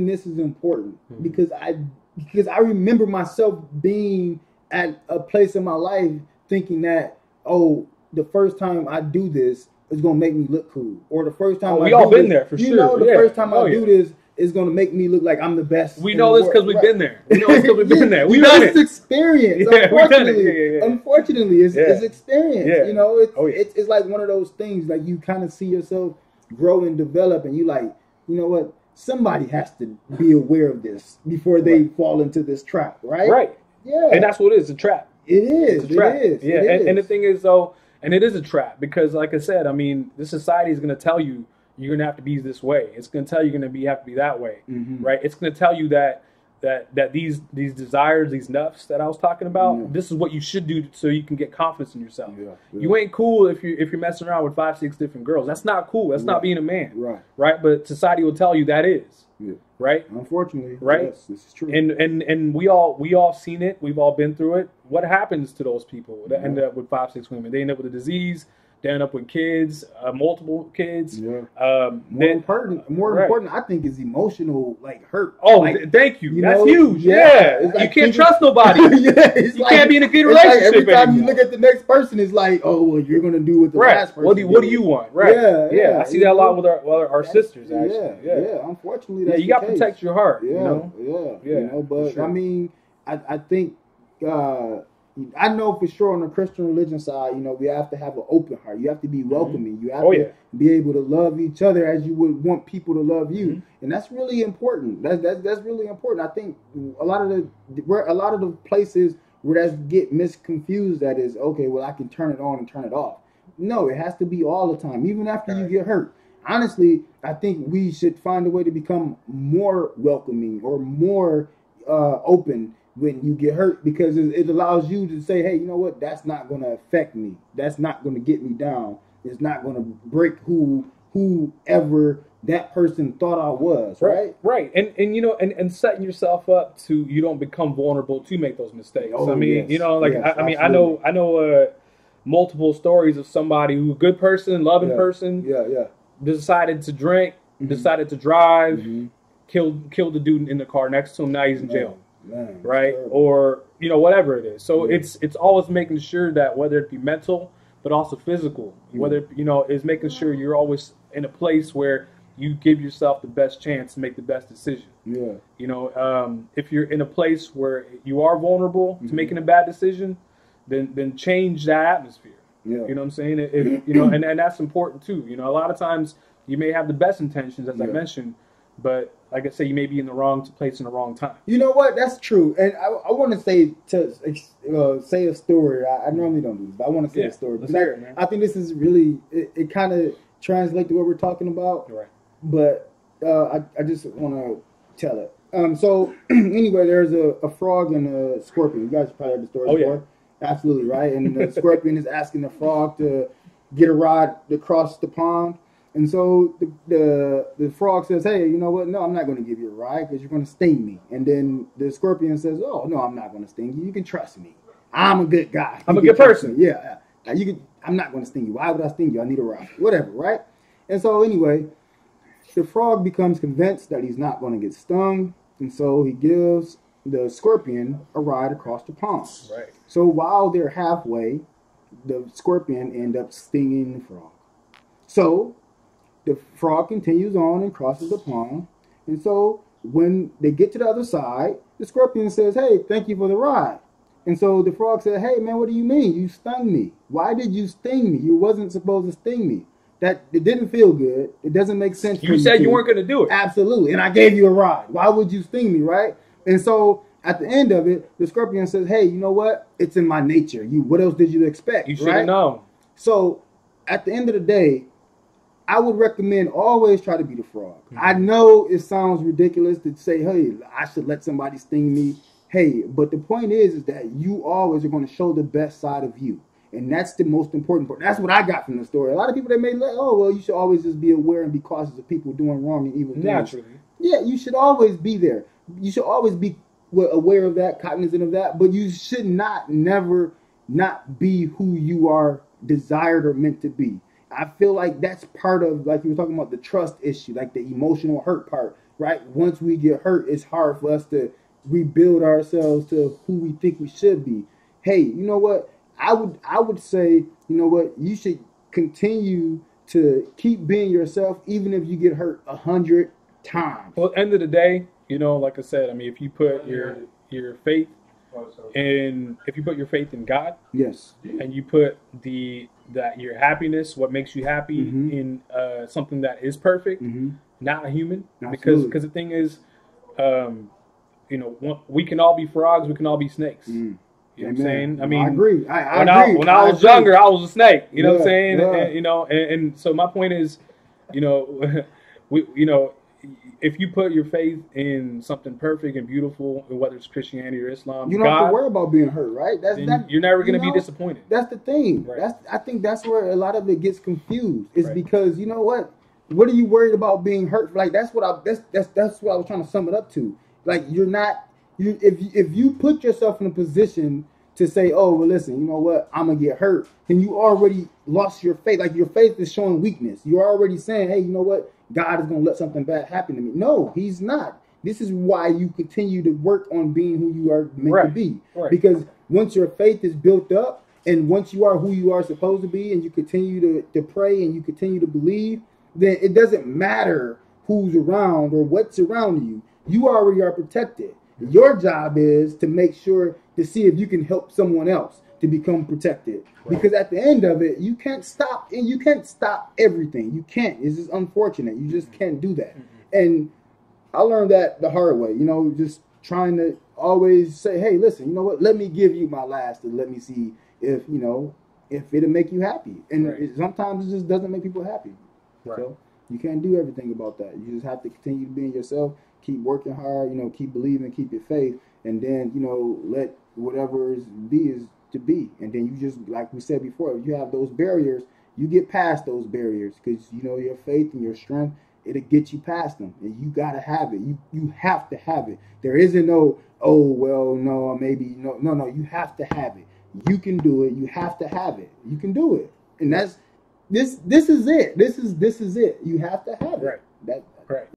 this is important because I remember myself being at a place in my life thinking that, oh, the first time I do this is gonna make me look cool, or the first time we all been there for sure. You know, the first time I do this is gonna make me look like I'm the best. We know this because we've been there. We know this because we've been there. We've done it. It's experience. Unfortunately, it's experience. Yeah. You know, it's like one of those things. Like you kind of see yourself grow and develop, and you like, you know what? Somebody has to be aware of this before they fall into this trap, right? Right. Yeah. And that's what it is, a trap. It is. It's a trap. It is. Yeah. And the thing is, though, and it is a trap because, like I said, I mean, this society is going to tell you you're going to have to be this way. It's going to tell you you're going to have to be that way, right? It's going to tell you that these desires, these nuffs that I was talking about, this is what you should do so you can get confidence in yourself. Yeah. You ain't cool if you're messing around with 5, 6 different girls. That's not cool. That's not being a man, right? But society will tell you that is, right? Unfortunately, right? Yes, this is true. And we all seen it. We've all been through it. What happens to those people that end up with 5, 6 women? They end up with a disease. They end up with kids, multiple kids. Yeah. More important, I think, is emotional hurt. Oh, like, thank you. That's know, huge. Yeah. Like you can't trust nobody. You can't be in a good relationship. Like every time you look at the next person, it's like, oh, well, you're gonna do what the last person. What do you want? Right. Yeah. I see that a lot with our sisters. Actually. Yeah. Unfortunately, that's you got to protect your heart. Yeah. You know? Yeah. You know, but sure. I mean, I think. I know for sure on the Christian religion side, you know, we have to have an open heart. You have to be welcoming. You have to be able to love each other as you would want people to love you, and that's really important. That's really important. I think a lot of the places where that get misconfused, that is, okay, well, I can turn it on and turn it off. No, it has to be all the time, even after you get hurt. Honestly, I think we should find a way to become more welcoming or more open when you get hurt, because it allows you to say, hey, you know what? That's not going to affect me. That's not going to get me down. It's not going to break whoever that person thought I was, right? Right. And you know, and setting yourself up to, you don't become vulnerable to make those mistakes. I mean, you know, like, I mean, I know multiple stories of somebody who, a good person, loving person, decided to drink, decided to drive, killed the dude in the car next to him. Now he's in jail. Man, right? Or, you know, whatever it is. So it's always making sure that whether it be mental, but also physical, whether, you know, is making sure you're always in a place where you give yourself the best chance to make the best decision. Yeah. You know, if you're in a place where you are vulnerable to making a bad decision, then change that atmosphere. Yeah. You know what I'm saying? You know, and that's important too. You know, a lot of times you may have the best intentions, as I mentioned, but like I say, you may be in the wrong place in the wrong time. You know what? That's true. And I want to say a story. I normally don't do this, but I want to say a story. Let's hear it, man. I think this is really, it kind of translates to what we're talking about. Right. But I just want to tell it. So anyway, there's a frog and a scorpion. You guys probably heard the story before. Yeah. Absolutely, right? And the scorpion is asking the frog to get a ride across the pond. And so the frog says, hey, you know what? No, I'm not going to give you a ride because you're going to sting me. And then the scorpion says, oh, no, I'm not going to sting you. You can trust me. I'm a good guy. I'm a good person. Yeah. I'm not going to sting you. Why would I sting you? I need a ride. Whatever, right? And so anyway, the frog becomes convinced that he's not going to get stung. And so he gives the scorpion a ride across the pond. Right. So while they're halfway, the scorpion ends up stinging the frog. So the frog continues on and crosses the pond. And so when they get to the other side, the scorpion says, hey, thank you for the ride. And so the frog said, hey, man, what do you mean? You stung me. Why did you sting me? You wasn't supposed to sting me. That it didn't feel good. It doesn't make sense. You said you weren't going to do it. Absolutely. And I gave you a ride. Why would you sting me, right? And so at the end of it, the scorpion says, hey, you know what? It's in my nature. What else did you expect? You should have known. So at the end of the day, I would recommend always try to be the frog. I know it sounds ridiculous to say, hey, I should let somebody sting me. Hey, but the point is that you always are going to show the best side of you. And that's the most important part. That's what I got from the story. A lot of people, they may like, oh, well, you should always just be aware and be cautious of people doing wrong and evil things. Naturally. Yeah, you should always be there. You should always be aware of that, cognizant of that. But you should never not be who you are desired or meant to be. I feel like that's part of, like you were talking about, the trust issue, like the emotional hurt part. right? Once we get hurt, it's hard for us to rebuild ourselves to who we think we should be. Hey, you know what? I would say, you know what? You should continue to keep being yourself, even if you get hurt 100 times. Well, at the end of the day, you know, like I said, I mean, if you put your faith in God, yes, and you put your happiness, what makes you happy, in something that is perfect, not a human, because the thing is, you know, we can all be frogs, we can all be snakes. You know what I'm saying? I mean, I agree. When I was younger, I was a snake. You know what I'm saying? Yeah. And, you know, and so my point is, you know, if you put your faith in something perfect and beautiful, whether it's Christianity or Islam, you don't have to worry about being hurt, right? You're never going to be disappointed. That's the thing. Right. I think that's where a lot of it gets confused. Is because, you know what? What are you worried about being hurt? Like that's what I was trying to sum it up to. Like if you put yourself in a position to say, oh, well, listen, you know what, I'm going to get hurt, then you already lost your faith. Like your faith is showing weakness. You're already saying, hey, you know what, God is going to let something bad happen to me. No, he's not. This is why you continue to work on being who you are meant to be. Right. Because once your faith is built up and once you are who you are supposed to be and you continue to pray and you continue to believe, then it doesn't matter who's around or what's around you. You already are protected. Your job is to make sure to see if you can help someone else to become protected. Right. Because at the end of it, you can't stop everything. You can't. It's just unfortunate. You just can't do that. And I learned that the hard way, you know, just trying to always say, hey, listen, you know what? Let me give you my last and let me see if it'll make you happy. And sometimes it just doesn't make people happy. Right. So you can't do everything about that. You just have to continue being yourself. Keep working hard, you know, keep believing, keep your faith, and then, you know, let whatever is to be. And then you just, like we said before, if you have those barriers, you get past those barriers because, you know, your faith and your strength, it'll get you past them. And you got to have it. You have to have it. There isn't no, oh, well, no, maybe, no, you have to have it. You can do it. You have to have it. You can do it. And this is it. This is it. You have to have it. Right. Right.